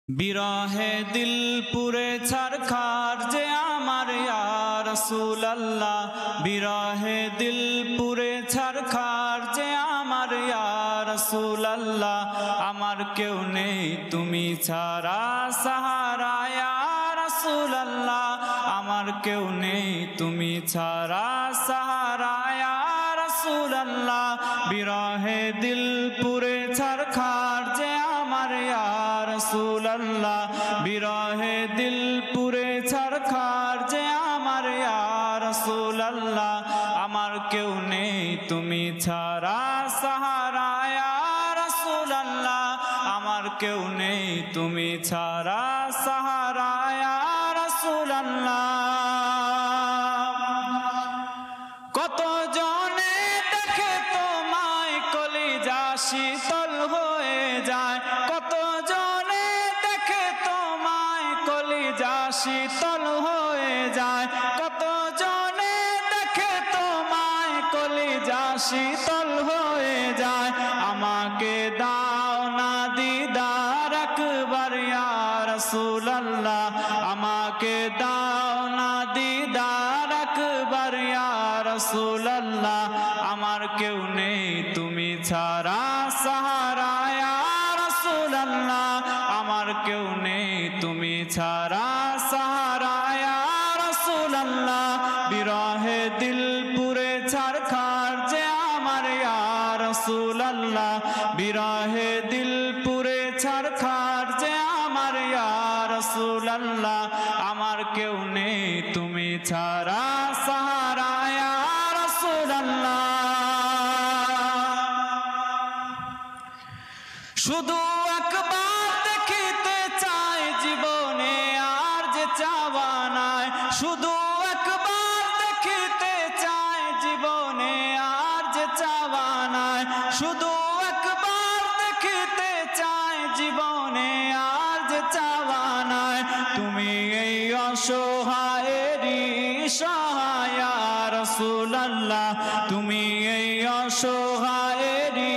বিরহে দিল পুরে ছারখার যে আমার ইয়া রাসূলুল্লাহ, বিরহে দিল পুরে ছারখার যে আমার ইয়া রাসূলুল্লাহ। আমার কেউ নেই তুমি ছাড়া সাহারা ইয়া রাসূলুল্লাহ, আমার কেউ নেই তুমি ছাড়া সাহারা ইয়া রাসূলুল্লাহ। বিরহে দিল পুরে ছারখার যে আমার ইয়া রাসূলুল্লাহ, বিরহে দিল পুরে ছারখার যে আমার ইয়া রাসূলুল্লাহ। আমার কেউ নেই তুমি ছাড়া সাহারা ইয়া রাসূলুল্লাহ, আমার কেউ নেই তুমি ছাড়া সাহারা ইয়া রাসূলুল্লাহ। কত জনে দেখে তোমায় কলিজা শীতল হয়ে যায়, কত জনে দেখে তোমায় কলিজা শীতল হয়ে যায়, কত জনে দেখে তোমায় কলিজা শীতল হয়ে যায়। আমাকে দাও না দিদার একবার ইয়া রাসূলুল্লাহ, আমাকে দাও না দিদার একবার ইয়া রাসূলুল্লাহ। আমার কেউ নেই তুমি ছাড়া সাহারা ইয়া রাসূলুল্লাহ, আমার কেউ নেই তুমি ছাড়া সাহারা ইয়া রাসূলুল্লাহ। বিরহে দিল পুরে ছারখার যে আমার ইয়া রাসূলুল্লাহ, বিরহে দিল পুরে ছারখার যে আমার ইয়া রাসূলুল্লাহ। আমার কেউ নেই তুমি ছাড়া সাহারা ইয়া রাসূলুল্লাহ। শুধু একবার দেখিতে চাই জীবনে আর যে চাওয়া নাই, শুধু একবার দেখিতে চাই জীবনে আর যে চাওয়া নাই, শুধু একবার দেখিতে চাই জীবনে আর যে চাওয়া নাই। তুমি এই অসহায়েরই সহায় ইয়া রাসূলুল্লাহ, তুমি এই অসহায়েরই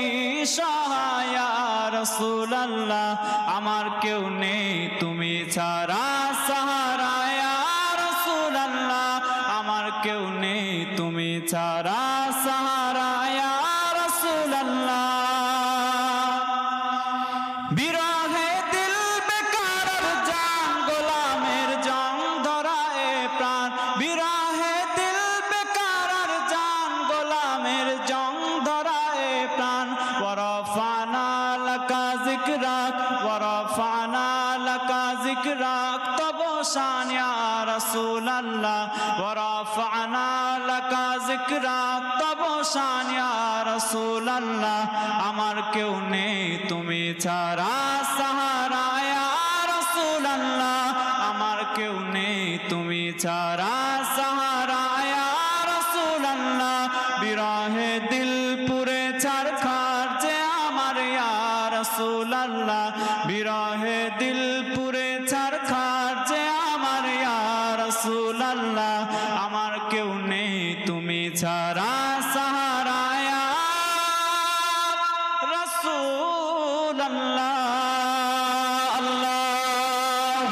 সহায় ইয়া রাসূলুল্লাহ। আমার কেউ নেই তুমি ছাড়া সাহারা ইয়া রাসূলুল্লাহ, আমার কেউ নেই তুমি ছাড়া সাহারা ইয়া রাসূলুল্লাহ। বিরহে দিল বেকার জান গোলামের জং ধরায় প্রাণ, বিরহে দিল বেকার জান গোলামের জং ধরায় প্রাণ। ওয়ারফানা লাকা যিকরাক, ওয়ারফানা লাকা যিকরাক তব শান ইয়া রাসূলুল্লাহ, ওয়ারফানা লাকা যিকরাক তব শান ইয়া রাসূলুল্লাহ। আমার কেউ নেই তুমি ছাড়া সাহারা ইয়া রাসূলুল্লাহ, আমার কেউ নেই তুমি ছাড়া সাহারা ইয়া রাসূলুল্লাহ। বিরহে দিল পুরে ছারখার যে আমার ইয়া রাসূলুল্লাহ, বিরহে দিল পুরে ছারখার যে আমার ইয়া রাসূলুল্লাহ। আমার কেউ নেই তুমি ছাড়া সাহারা ইয়া রাসূলুল্লাহ। अल्लाह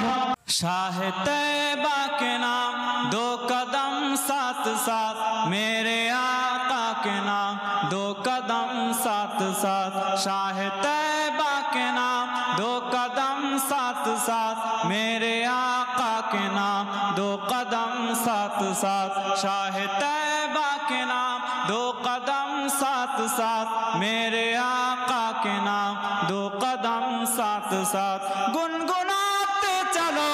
शाह तैबा के नाम दो कदम साथ साथ, मेरे आका के नाम दो कदम साथ साथ। शाह तैबा के नाम दो कदम साथ साथ, मेरे आका के नाम दो कदम साथ साथ। शाह तैबा के नाम दो कदम साथ साथ, मेरे आका के नाम दो कदम साथ साथ। गुनगुनाते चलो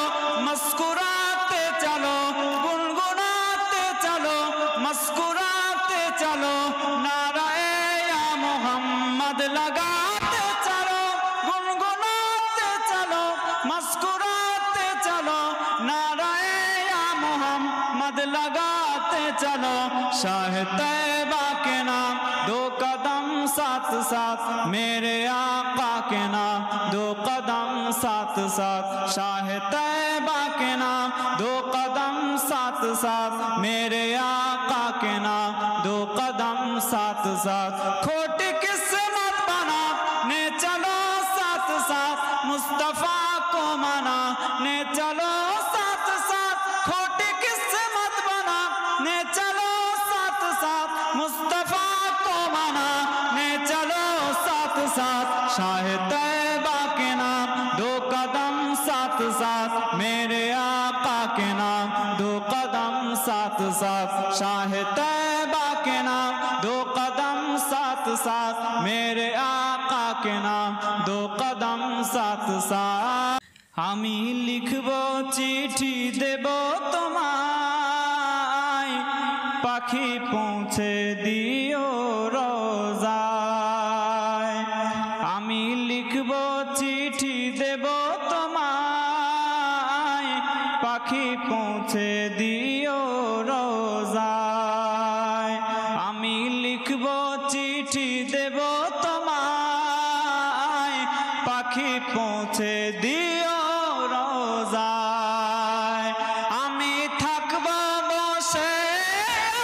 मुस्कुराते चलो, गुनगुनाते चलो मुस्कुराते चलो, नाराए या मोहम्मद लगाते चलो, गुनगुनाते चलो मुस्कुराते चलो, नाराए या मोहम्मद लगाते चलो। शाह तैबा के नाम दो कदम साथ साथ, मेरे आका के नाम दो कदम साथ साथ। शाह तैबा के नाम दो कदम साथ साथ, मेरे आका के नाम दो कदम साथ साथ। खोटी किस्मत बनाने चलो साथ साथ, मुस्तफा को साथ मेरे आका के नाम दो कदम साथ साथ शाह तैबा के नाम दो कदम साथ साथ मेरे आका के नाम दो कदम साथ साथ আমি লিখব চিঠি দেব তোমায় পাখি পৌঁছে দিও রোজায় আমি লিখব চিঠি দেব তোমায় পাখি পৌঁছে দিও রোজায় আমি লিখব চিঠি দেব তোমায় পাখি পৌঁছে দিও রোজায় আমি থাকব বসে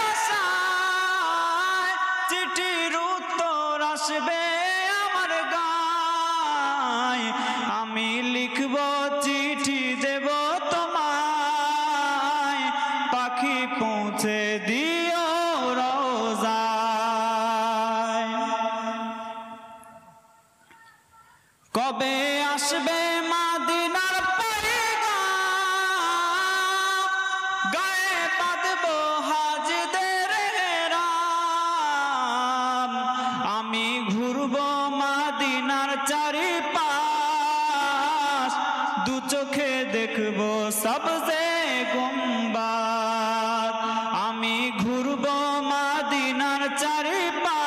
আশায় চিঠির উত্তর আসবে আমার গায় আমি লিখব চিঠি দেব তোমায় পাখি পৌঁছে দিও রোজায় কবে আসবে মদিনার পয়গাম গায়ে বাঁধব হাজদের রাম আমি ঘুরব মদিনার চারিপাশ দু চোখে দেখব সবজে গুম্বাদ আমি ঘুরব মদিনার চারিপাশ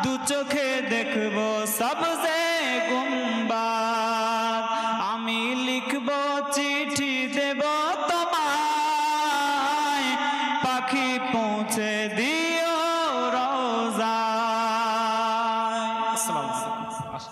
দু চোখে দেখব সবজে গুম্বাদ আমি লিখব চিঠি দেব তোমায় পাখি পৌঁছে দিও রোজায়। আসসালামু আলাইকুম।